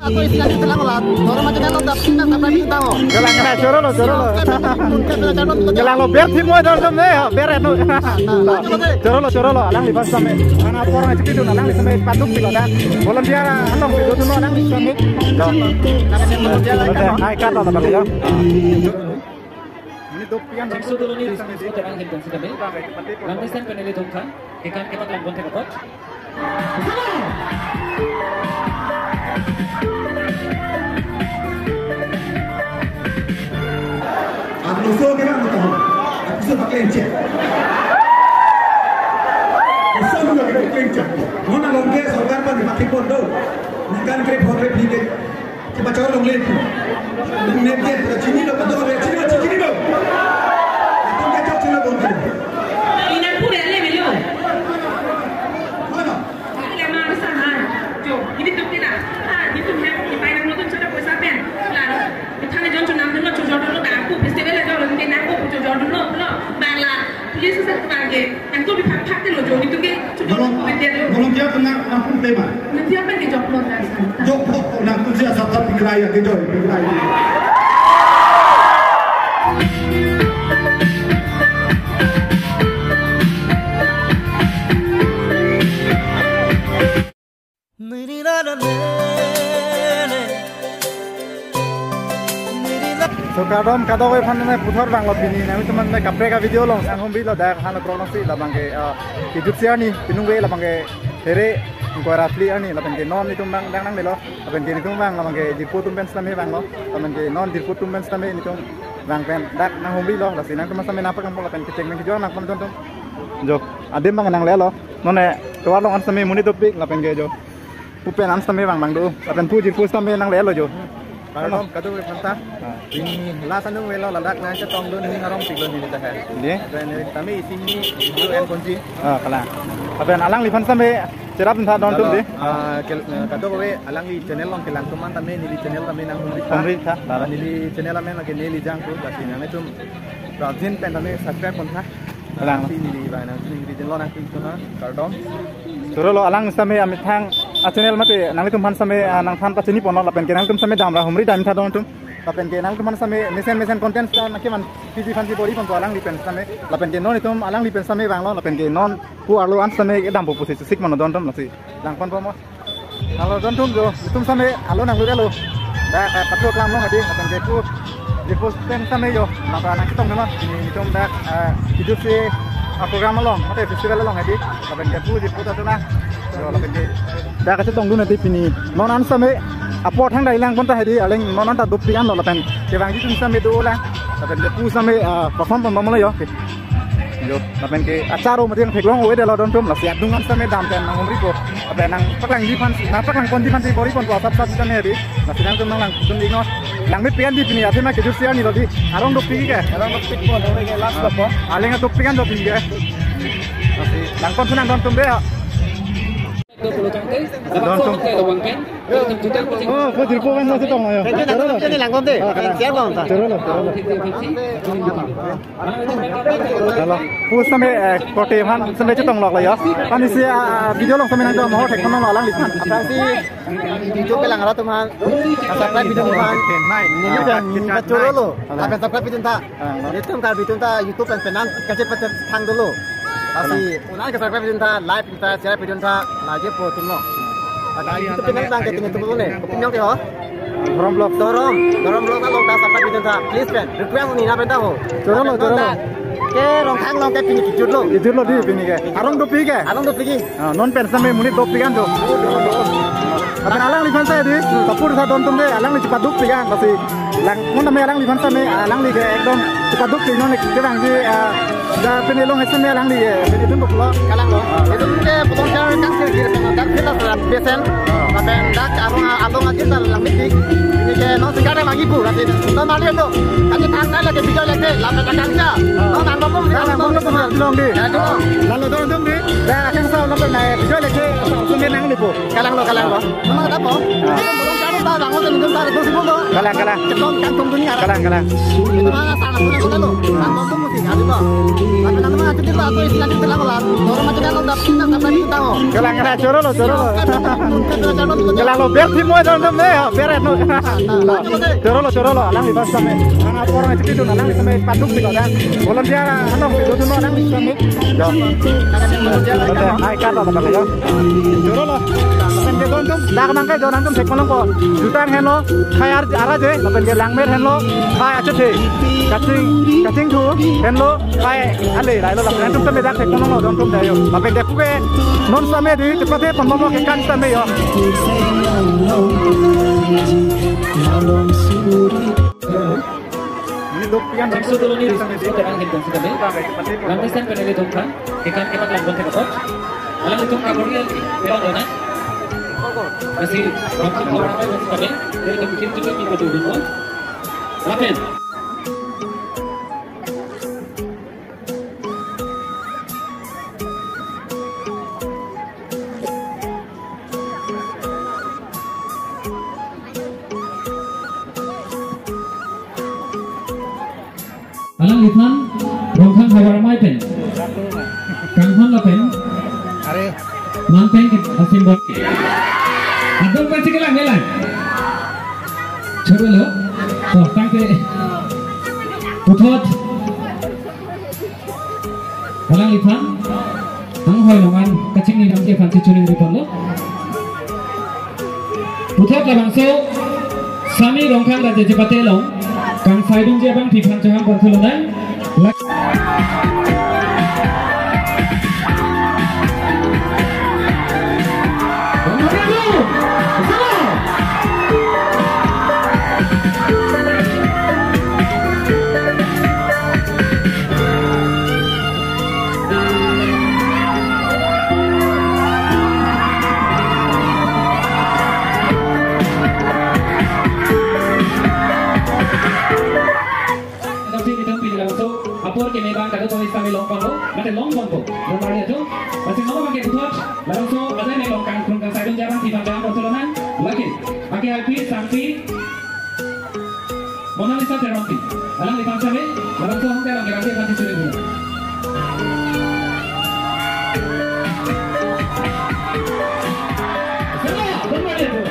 Aku istilah telang lah. Orang macam kalau tak pindah sampai pindah. Kelang kena coro lo. Kelang lo biar tim dong deh, biar itu. Coro lo. Alang lipas sampai. Anak orang aja gitu, alang lipas sampai patung gitu dah. Bolam dia alang gitu tuh alang lipas sampai. Naik kata apa ya? Ini dopian. Jaksu dulu nih disebut terang hidung sudah nih. Lantasan peneliti dongkan, ikan kita lakukan terdapat. Aku so kira aku tahu. Aku so pakai encik. Aku so juga pakai encik. Mana longke सरकार पर दिमागी पॉइंट दो. निकाल के भोरे पीके. कि बचाओ लोंगे. ने के चीनी लो तो चीनी लो. तुम क्या चाहते हो बोलते हो? इन्हें पूरे ले मिलो. mana? Ini mana sana? Jo, ini tuh kita. Ini tuh yang kita bayar nonton sudah puasa pen. Lalu kita nih jangan cuma nonton cuci dulu dah. Aku festival aja orang kita nak cuci dulu lo. Bangla, police satu lagi. Yang tuh dipakai dulu jo. Itu ke cuci dulu. Belum dia pernah nampung tema. Nanti apa yang job lo dah? Job nampung dia satu pikiran dia job pikiran. So kadang we fan na puthar bang lo bini na teman na kapre ka video long sang hombi lo dak han pro si la bang ke hidup sia ni pinung we la bang ke here ko rafli ani la bang ke non ni tum bang dang nang lo la bang ke ni tum bang la bang ke dirpu tum ben sami bang lo la bang ke non dirpu tum ben sami ni tum bang pen dak nang hombi lo la sinang tum sami na pa kan la pen ke ceng ke jo nak pon tum jo adem bang nang le lo non ne to wa long an sami muni topik la pen ke jo pupen an sami bang bang do la pen pu dirpu sami nang le lo jo Kalau kado we pantah, ini lasan dong we lo ladak na sa tong don ni ngarong tiglon ni ta hai. Ni, Dan kami sini itu en kunci. kala. Aben alang li fan sampe cerap entah don tum di. Kado we alang di channel long kelang tuman tame ni di channel tame nang Pemberi ta. ni di channel ame lagi ni li jang tu kasi nang itu rajin pen tame subscribe pun tha. Alang. Ni di ba nang di channel nang tu na kardom. Suro lo alang sampe amit thang channel mate nang tum fan sampe nang fan pachini pon la pen kenang tum sampe damra humri dam tha don tum. La pen kenang tum sampe mesen content ta na keman piji fan ji body pon to alang li pen sampe la pen non itum alang li pen sampe bang lo la pen non pu arlo an sampe dam pu pusi sik mon don tum la si lang pon mo. Kalau don tum jo tum sampe alo nang lu lo. Da patro klam lo hadi la pen ke pu di post pen sampe yo na pa nang kitong no ni tum da hidup si program long mate festival long hadi la pen ke pu di puta tu na. La pen ke da ka tong du na ti pini non an sampe apot hang dai lang pon ta hadi aleng non ta dup pian lo la pen ke bang ji tum sampe do la la pen ke pu sampe perform pon mo lo yo yo la pen ke acharo ma tiang pheklong we de lo don tum la siat dung an sampe dam pen nang umri ko ape nang paklang di fan na paklang pon di fan ti bori pon ko sap kan hedi la sinang tum nang tum di no lang me pian di pini ate ma ke ju sia ni lo di arong dup pi ke arong dup pi pon ore ke last po aleng dup pian do pi ke lang pon sunang don tum de 20 cangkir, dapat kok kayak lubang pen, kita juga kucing. Oh, kau dirpo kan masih tong ayo. Jadi lang konti, siap bang ta. Cero lo. Halo, pus sampai kote han sampai cetong lok lah ya. Kan isi video long sampai nang mau tek kono alang lipan. Apa sih video kelang ro tuman. Subscribe video tuman. Ini kan curo lo. Apa subscribe video ta. Itu kan video ta YouTube dan penang kasih pesan tang dulu. Asih, unang ke subscribe video ta, like video ta, share video ta, lagi po tuno. Ada itu penang tang keting itu dulu nih. Opinion ke ho? Dorong blog. Dorong blog ta long ta subscribe video ta. Please friend, request ni na benda ho. Curo lo. Ke long thang long ke pini kijut lo. Kijut lo di pini ke. Arong do pi ke. Arong do pigi. Non pen sampai munit do pi kan do. Apa alang lipan saya di. Kapur sa don tum de alang li cepat duk pi kan pasti. Lang mon tame alang lipan sampai alang li ke ekdom cepat duk pi non ke bang di da penelong sampai alang li ke itu lo Kalang lo. Itu ke potong cara kan kira sama dak kita sudah pesen. Tapi dak arong aja tak lang mitik. Ini ke non sekarang lagi bu nanti. Non mali itu. Kami tanggal lagi video lagi. Lama dah kerja. Non tanggal pun long di. Lalu don tum di. Da akan sa lo naik video lagi sampai nang li po. Kalang lo. Memang ada po. Potong cara tak bangun tu ada tuh sebelum tuh. Kalang. Ceton kantung dunia. Kalang. Itu mana sana punya lo. Kantung tuh mesti ada lo. Tapi nama macam itu atau istilah itu lah lah. Orang macam itu dapat kita itu tahu. Kalang coro lo. Kalang lo biar timur dong deh, biar itu. Coro lo. Alang di bawah sampai. Anak orang itu itu alang di sampai paduk sih kan. Bolan dia anak itu tuh alang di sampai. Betul. Naik kata apa ya? Coro lo. Sampai dong tuh. Dah nangkai dong nangkum sekolah kok. Jutang hello. Kayak arah je. Tapi dia langmer hello. Kayak aja sih. Kacing tuh hello. Kayak ale. Lalu lah. Nangkum sampai dah sekolah lo dong tuh deh yo. Tapi dia puke non sampai di cepatnya pembawa kekan sampai yo. Maksud dulu ni disebut orang hidup sekali. Lantasan peneliti tumpang, ikan kemat lambung terkepot. Alam itu kaburnya memang mana? Masih maksud orang lain sekali. Dari kebikin juga minggu dulu. Lapen. Alang lipan, rongkang hawaramai pen, kangkong lapen, manteng asim bot. Adong pasti kelang. Coba lo, oh tangke, putot. Alang lipan, ang hoy longan kacing ni namke fancy curing lipan lo. Putot labang so, sami rongkang raja jepate long. Kang Saidung Jabang di Panjangan Barcelona. Apor ke memang kada to istami longpang lo, mate longpang ko. Nomor itu, masih mau pakai buat, lalu so ada nih longkang kurang Saidung Jabang di Panjangan Barcelona. Lagi, pakai alpi sampai Mona Lisa terompi. Alang di panjang lalu so hongkang lagi panci sudah dulu. Semua, nomor itu.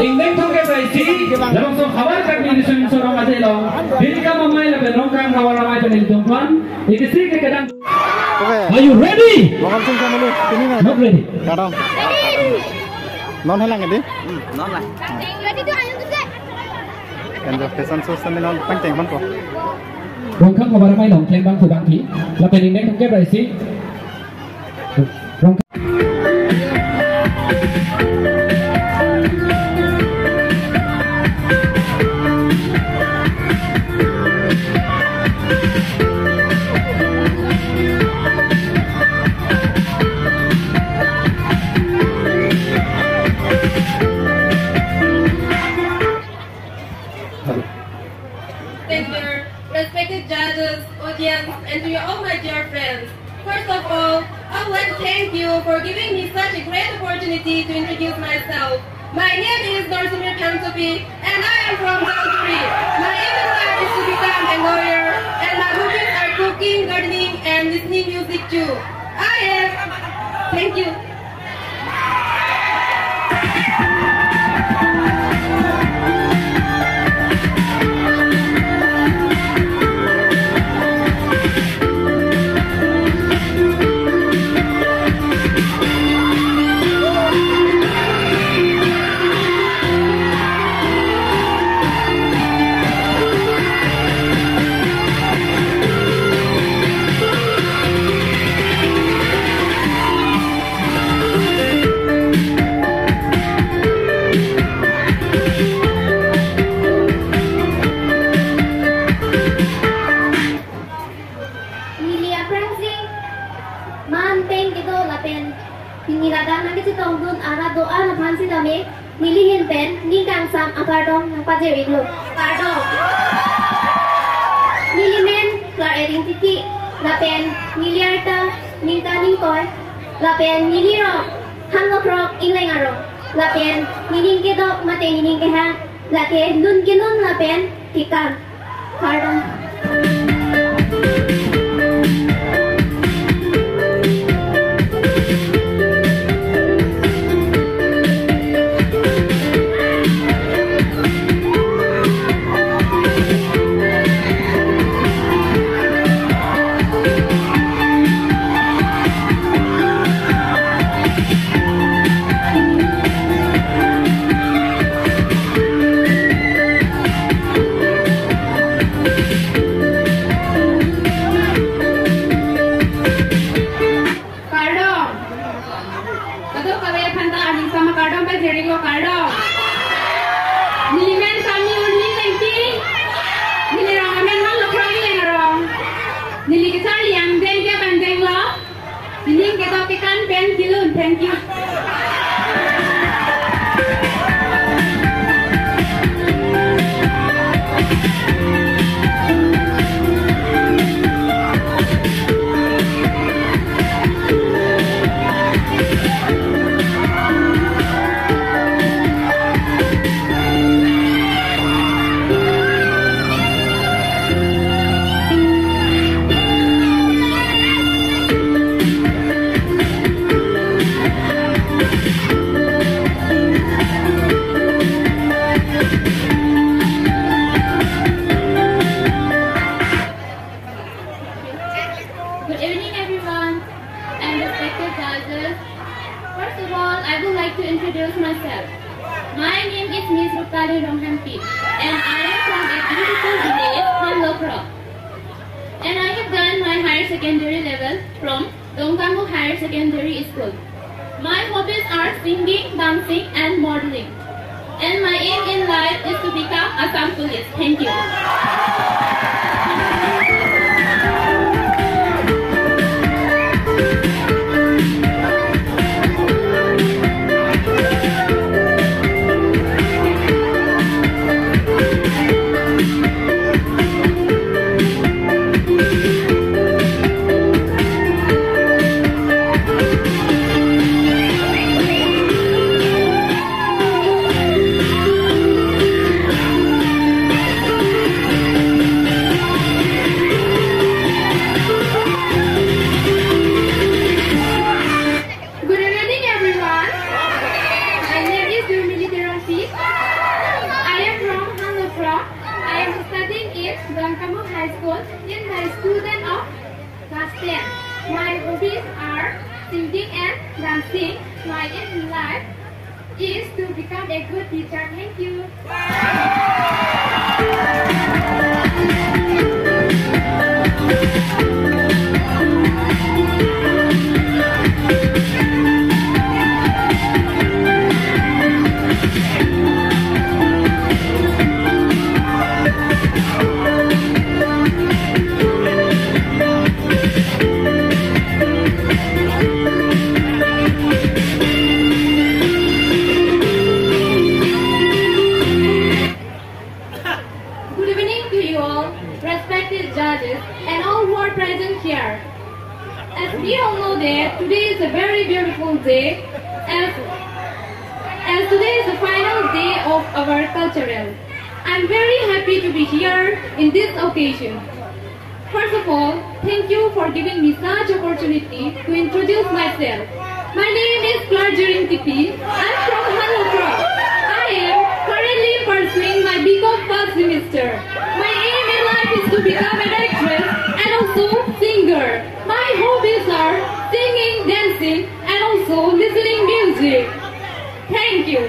Ingin tongke baisi, dalam so khawar kami di sini sorong aja lo. Jadi kamu main lebih rongkang khawar ramai penil tumpang. Itu sih keadaan. Are you ready? Lokal sing kamu lu, ini nggak? Not ready. Kadang. Non helang ini? Non lah. Ready tu ayo tu set. Kan pesan susah non penting banget kok. Rongkang khawar ramai long, klaim bang tu bang ki. Lapen ingin tongke baisi. Rongkang. Respected judges, audience, and to all my dear friends. First of all, I would like to thank you for giving me such a great opportunity to introduce myself. My name is Norsimir Kamtopi, and I am from Galturi. My aim in life is to become a lawyer, and my hobbies are cooking, gardening, and listening music too. Thank you. peng gitu lapen pingiradan nanti si tongun arah doa napan si dame nilihin pen ningkang sam akardong napaje iglo kardong nilimen klar ering titi lapen niliarta ningtani koy lapen niliro hangoprok inglengaro lapen niling kedok mate niling kehan lake nun kinun lapen tikam kardong Thank you. Good evening everyone and respected judges. First of all, I would like to introduce myself. My name is Ms. Rupali Ronghampi and I am from a beautiful village, Hanlokro. And I have done my higher secondary level from Dongkamu Higher Secondary School. My hobbies are singing, dancing and modeling. And my aim in life is to become Assam Police. Thank you. Dongkamu High School in the student of class 10. My hobbies are singing and dancing. My aim in life is to become a good teacher. Thank you. And all who are present here. As we all know that today is a very beautiful day, as today is the final day of our cultural. I'm very happy to be here in this occasion. First of all, thank you for giving me such opportunity to introduce myself. My name is Clarjering Tipi. I'm from Hanlokro. I am currently pursuing my BCom first semester. My aim in life is to become an actress and also singer. My hobbies are singing, dancing, and also listening music. Thank you.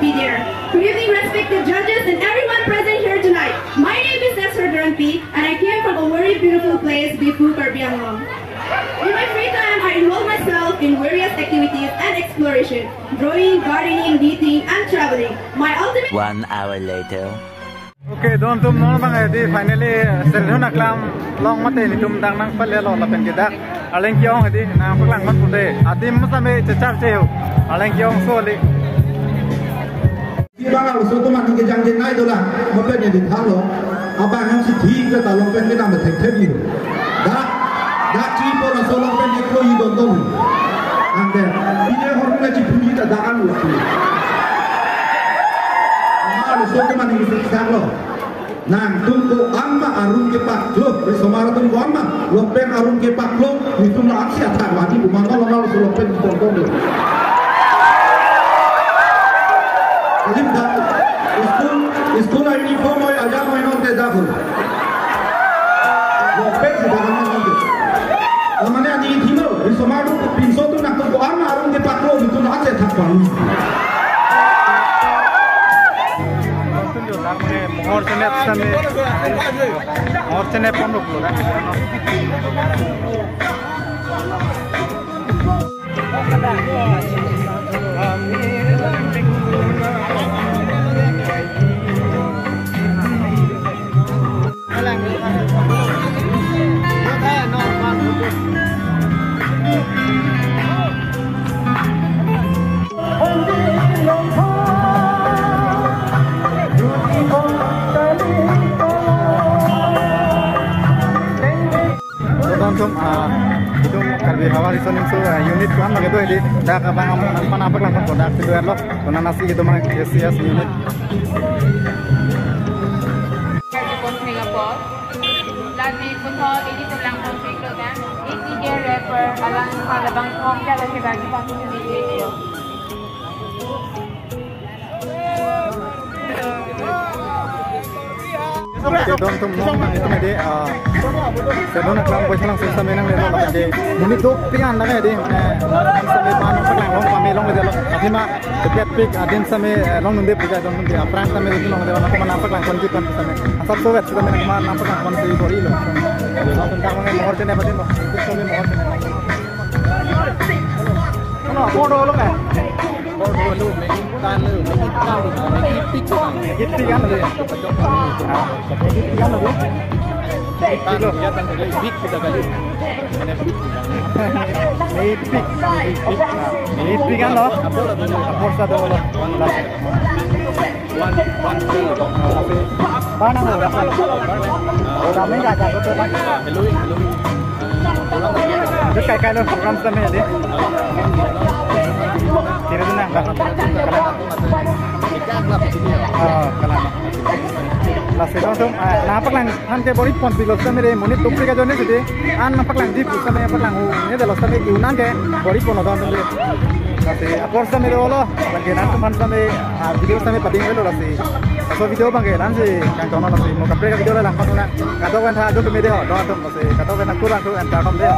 be there. Good evening, respected judges and everyone present here tonight. My name is Esther Duranpi, and I came from a very beautiful place, Bifu, Karbianglong. In my free time, I involve myself in various activities and exploration, drawing, gardening, knitting, and traveling. My ultimate 1 hour later. Okay, don tum no bang di finally serhon aklam long mate ni tum dang nang pale lo lapen kita aleng kyong hadi nang paklang man pude adim masame chachap cheu aleng kyong so le di bang lo so to man ke jang je nai do la mo pe ni di thang lo abang ham si thi ke ta lo pen ke nam thek thek ni da chi po lo so lo pen ni ko yi don do ande bi ne hor na chi phuji ta da kan lo chi so ke mani se saglo nang tungku amma arung ke paklo bersama tungku amma lopen arung ke paklo itu la aksi atar wadi umanga lo so lopen tongtong do jadi da school uniform oi aja moi non te dakhul lopen sudah kan itu amane ani thilo bersama tungku pinso tu nak tungku amma arung ke paklo itu la aksi atar wadi और चने समय और चने पन लोग लोग itu kalbi hawa listening so unit kan lagi tu ini dah kabang mana apa lang produk itu lo mana nasi itu mana yes unit lagi punho ini tulang konflik lo kan ini dia rapper alang halabang kong jaga sebagai panggung ini don tum no itu mede sedon aklam poi salang sesa menang le lo de muni dok pian na mede sampai pan paklang long pame long le lo athima tepet pik adin same long nunde puja don nunde aprang same lo long le na mana paklang kon kipan same asap so vet same na mana paklang kon sei bori lo so tentang mengen mohor tene batin lo same mohor tene no bodo lo kan bodo lo mengi tan lo mengi tau lo mengi pik kan le kan lo Kilo ya tan kali big kita kali. Ini kan lo. Apor satu lo. Mana lo? Udah main aja betul kan? Itu kayak lo program sama ya deh. Kira tu nak. Oh, kalau Lasedo tum napak lang han ke bori pon pilos ta mere moni tupri ka jone sidi an napak lang di pusa me napak lang hu ne de los ta me unan ke bori pon odon de lase apor sa mere olo bagi nan tum han sa me video sa me pating lo lase so video bang ke nan se kan tono lase mo kapre ka video la lang pa na ka to kan tha jo me de ho do tum lase ka to kan kurang tu an ta kom de